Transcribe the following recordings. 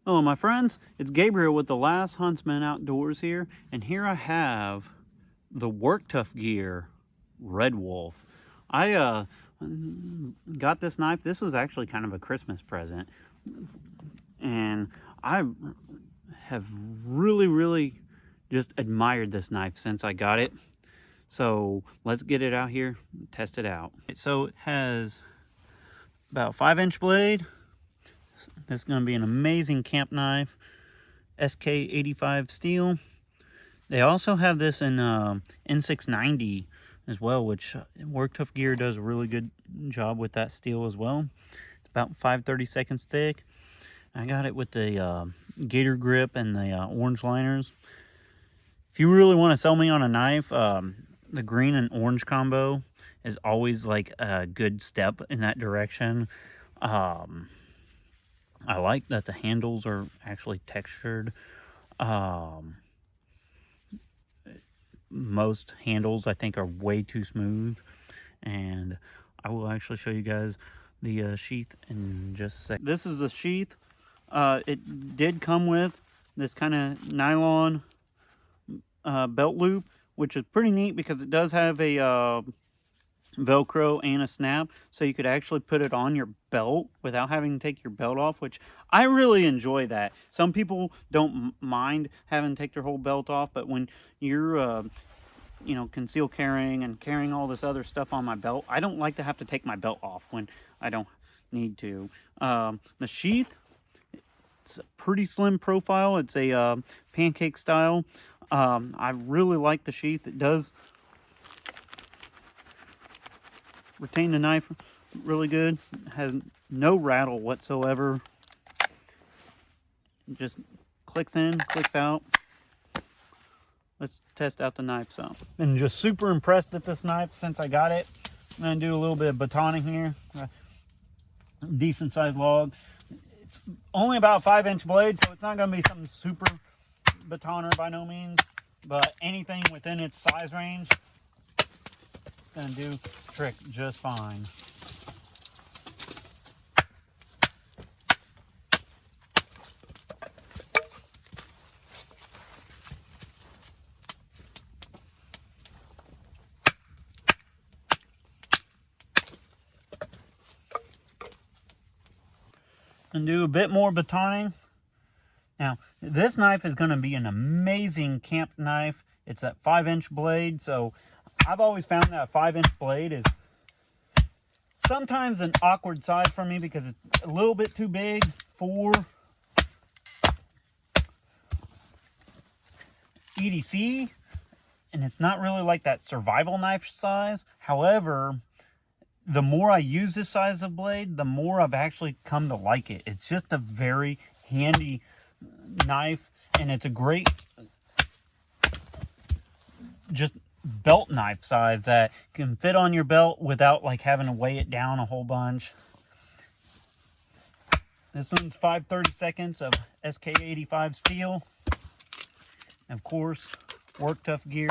Hello my friends, it's Gabriel with the Last Huntsman Outdoors here, and here I have the Work Tuff Gear Red Wolf. I got this knife. This was actually kind of a Christmas present, and I have really just admired this knife since I got it. So let's get it out here and test it out. So it has about 5-inch blade. This is going to be an amazing camp knife, SK85 steel. They also have this in N690 as well, which Work Tuff Gear does a really good job with that steel as well. It's about 5/32 thick. I got it with the gator grip and the orange liners. If you really want to sell me on a knife, the green and orange combo is always like a good step in that direction. I like that the handles are actually textured. Most handles I think are way too smooth, and I will actually show you guys the sheath in just a second. This is a sheath. It did come with this kind of nylon belt loop, which is pretty neat because it does have a Velcro and a snap, so you could actually put it on your belt without having to take your belt off, which I really enjoy that. Some people don't mind having to take their whole belt off, but when you're you know, conceal carrying and carrying all this other stuff on my belt, I don't like to have to take my belt off when I don't need to. The sheath, it's a pretty slim profile. It's a pancake style. I really like the sheath. It does retain the knife really good. It has no rattle whatsoever. It just clicks in, clicks out. Let's test out the knife some. Been just super impressed with this knife since I got it. I'm gonna do a little bit of batoning here. Decent sized log. It's only about 5-inch blade, so it's not gonna be something super batoner by no means, but anything within its size range gonna do the trick just fine. And do a bit more batoning. Now, this knife is going to be an amazing camp knife. It's that 5-inch blade, so I've always found that a 5-inch blade is sometimes an awkward size for me because it's a little bit too big for EDC, and it's not really like that survival knife size. However, the more I use this size of blade, the more I've actually come to like it. It's just a very handy knife, and it's a great just belt knife size that can fit on your belt without like having to weigh it down a whole bunch. This one's 5/32 of SK85 steel. And of course, Work Tuff Gear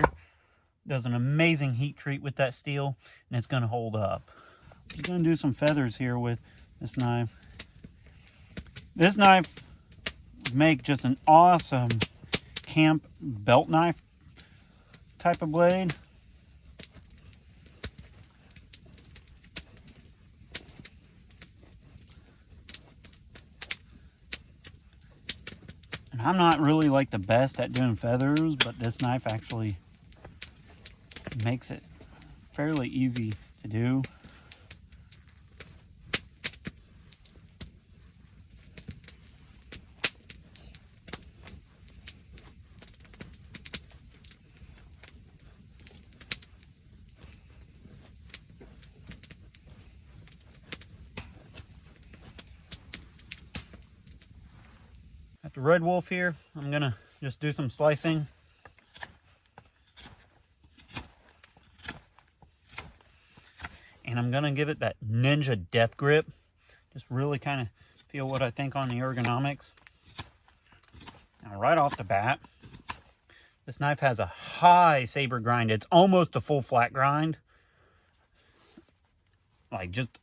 does an amazing heat treat with that steel, and it's going to hold up. I'm going to do some feathers here with this knife. This knife would make just an awesome camp belt knife type of blade. And I'm not really like the best at doing feathers, but this knife actually makes it fairly easy to do. Got the Red Wolf here. I'm gonna just do some slicing. And I'm gonna give it that ninja death grip. Just really kind of feel what I think on the ergonomics. Now, right off the bat, this knife has a high saber grind. It's almost a full flat grind. Like just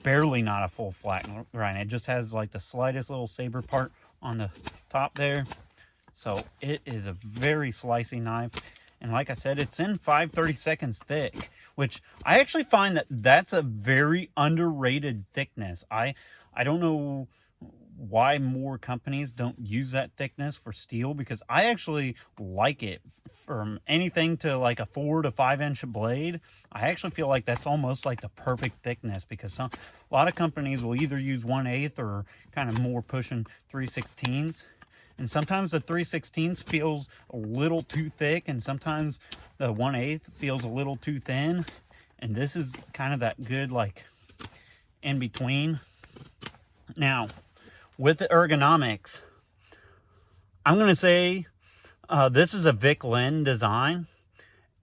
barely not a full flat grind. It just has like the slightest little saber part on the top there. So it is a very slicey knife. And like I said, it's in 5/32 thick, which I actually find that that's a very underrated thickness. I don't know why more companies don't use that thickness for steel, because I actually like it. From anything to like a 4 to 5 inch blade, I actually feel like that's almost like the perfect thickness, because a lot of companies will either use 1/8 or kind of more pushing 3/16. And sometimes the 3/16 feels a little too thick, and sometimes the 1/8 feels a little too thin. And this is kind of that good, like, in between. Now, with the ergonomics, I'm going to say this is a Vic Lin design,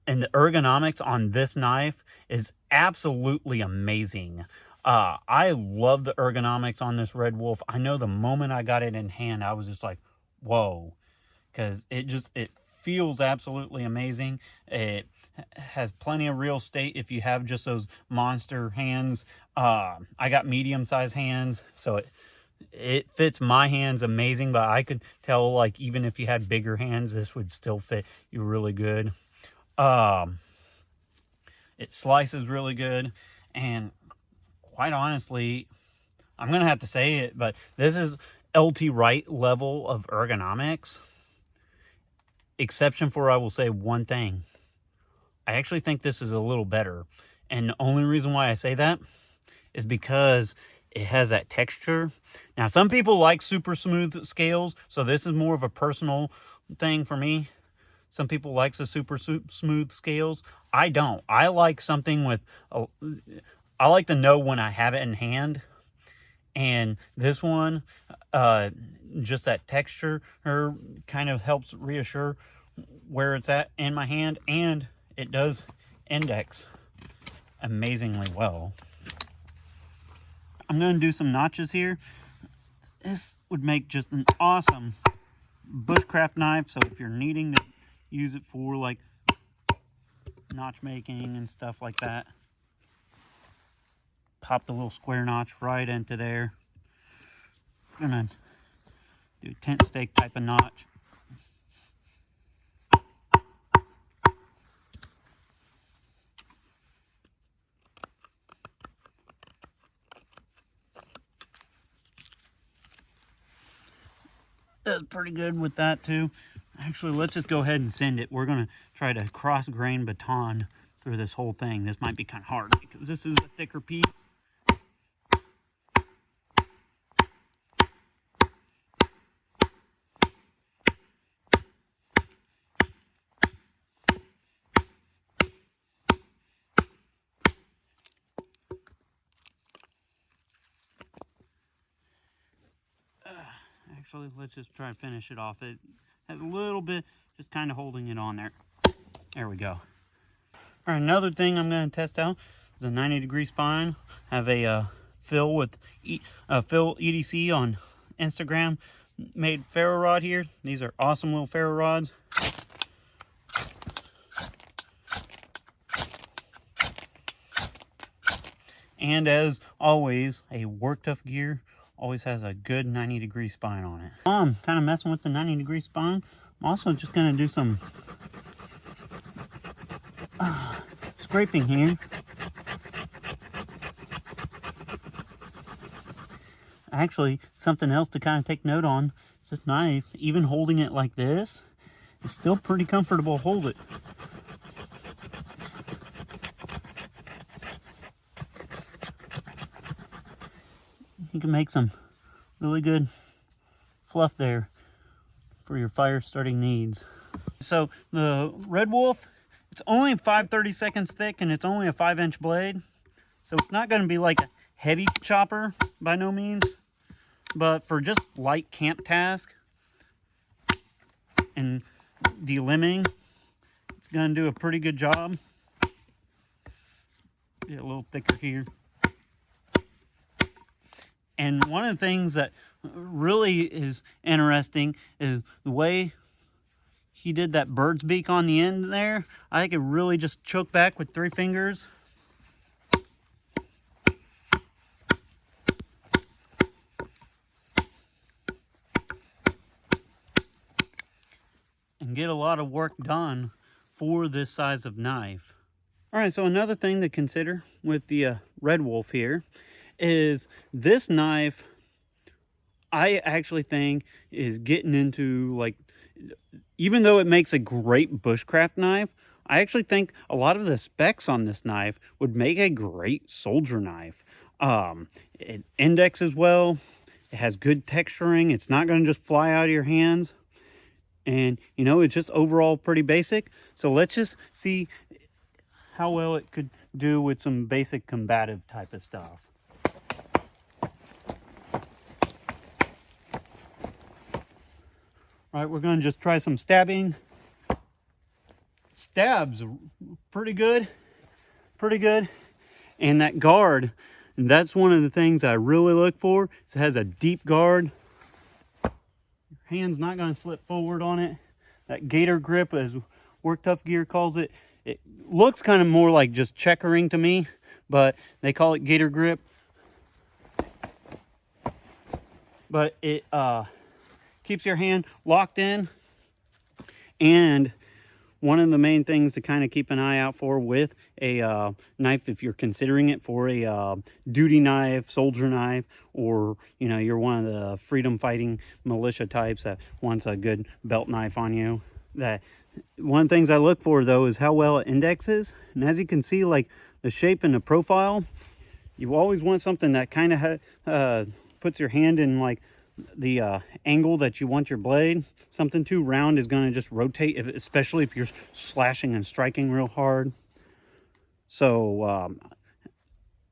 and the ergonomics on this knife is absolutely amazing. I love the ergonomics on this Red Wolf. I know the moment I got it in hand, I was just like, whoa, because it feels absolutely amazing. It has plenty of real estate if you have just those monster hands. I got medium-sized hands, so it fits my hands amazing, but I could tell, like, even if you had bigger hands, this would still fit you really good. It slices really good, and quite honestly, I'm gonna have to say it, but this is LT Wright level of ergonomics, exception for, I will say one thing. I actually think this is a little better, and the only reason why I say that is because it has that texture. Now, some people like super smooth scales, so this is more of a personal thing for me. Some people like the super smooth scales. I don't. I like something with I like to know when I have it in hand. And this one, just that texture kind of helps reassure where it's at in my hand, and it does index amazingly well. I'm going to do some notches here. This would make just an awesome bushcraft knife, so if you're needing to use it for like notch making and stuff like that, pop the little square notch right into there. I'm gonna do a tent stake type of notch. That's pretty good with that too. Actually, let's just go ahead and send it. We're gonna try to cross grain baton through this whole thing. This might be kind of hard because this is a thicker piece. Actually, let's just try to finish it off. It has a little bit, just kind of holding it on there. There we go. All right, another thing I'm going to test out is a 90-degree spine. I have a Phil with Phil EDC on Instagram made ferro rod here. These are awesome little ferro rods. And as always, a Work Tuff gear always has a good 90-degree spine on it. I'm kind of messing with the 90-degree spine. I'm also just going to do some scraping here. Actually, something else to kind of take note on is this knife, even holding it like this, is still pretty comfortable to hold it. You can make some really good fluff there for your fire starting needs. So the Red Wolf, it's only 5/32 thick, and it's only a 5-inch blade. So it's not going to be like a heavy chopper by no means, but for just light camp task and delimbing, it's going to do a pretty good job. Get a little thicker here. And one of the things that really is interesting is the way he did that bird's beak on the end there. I could really just choke back with 3 fingers. and get a lot of work done for this size of knife. All right, so another thing to consider with the Red Wolf here is this knife, I actually think is getting into, like, even though it makes a great bushcraft knife, I actually think a lot of the specs on this knife would make a great soldier knife. It indexes well, it has good texturing, it's not going to just fly out of your hands, and you know, it's just overall pretty basic. So let's just see how well it could do with some basic combative type of stuff. All right, we're going to just try some stabbing. Stabs pretty good, and that guard, and that's one of the things I really look for. It has a deep guard. Your hand's not going to slip forward on it. That gator grip, as Work Tough Gear calls it, it looks kind of more like just checkering to me, but they call it gator grip. But it keeps your hand locked in. And one of the main things to kind of keep an eye out for with a knife, if you're considering it for a duty knife, soldier knife, or you know, you're one of the freedom fighting militia types that wants a good belt knife on you, that one of the things I look for though is how well it indexes. And as you can see, like the shape and the profile, you always want something that kind of puts your hand in like the angle that you want your blade. Something too round is going to just rotate, especially if you're slashing and striking real hard. So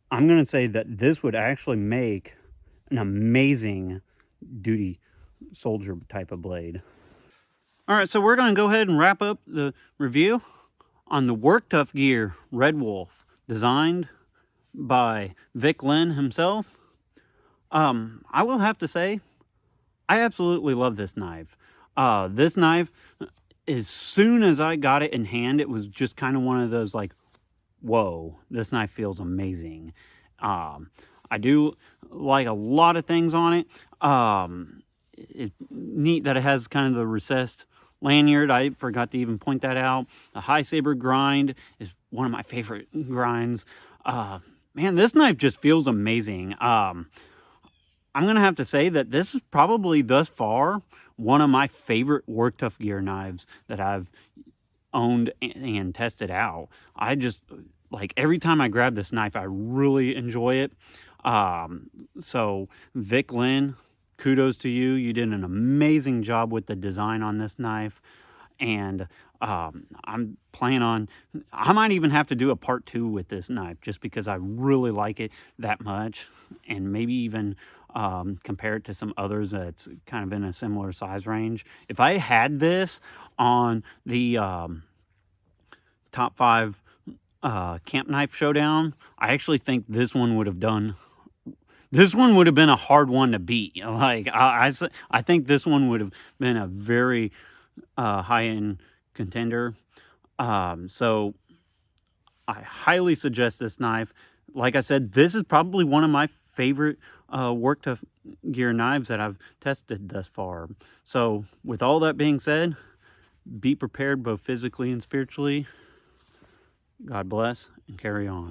I'm going to say that this would actually make an amazing duty soldier type of blade. All right, so we're going to go ahead and wrap up the review on the Work Tough Gear Red Wolf, designed by Vic Lin himself. I will have to say, I absolutely love this knife. This knife, as soon as I got it in hand, it was just kind of one of those like, whoa, this knife feels amazing. I do like a lot of things on it. It's neat that it has kind of the recessed lanyard. I forgot to even point that out. The high saber grind is one of my favorite grinds. Man, this knife just feels amazing. I'm going to have to say that this is probably thus far one of my favorite Work Tough Gear knives that I've owned and tested out. I just, like, every time I grab this knife, I really enjoy it. So Vic Lin, kudos to you. You did an amazing job with the design on this knife. And I'm planning on, I might even have to do a part 2 with this knife just because I really like it that much, and maybe even compare it to some others that's kind of in a similar size range. If I had this on the top 5 camp knife showdown, I actually think this one would have been a hard one to beat. Like I think this one would have been a very high-end contender. So I highly suggest this knife. Like I said, this is probably one of my favorite Work Tough Gear knives that I've tested thus far. So with all that being said, be prepared both physically and spiritually. God bless, and carry on.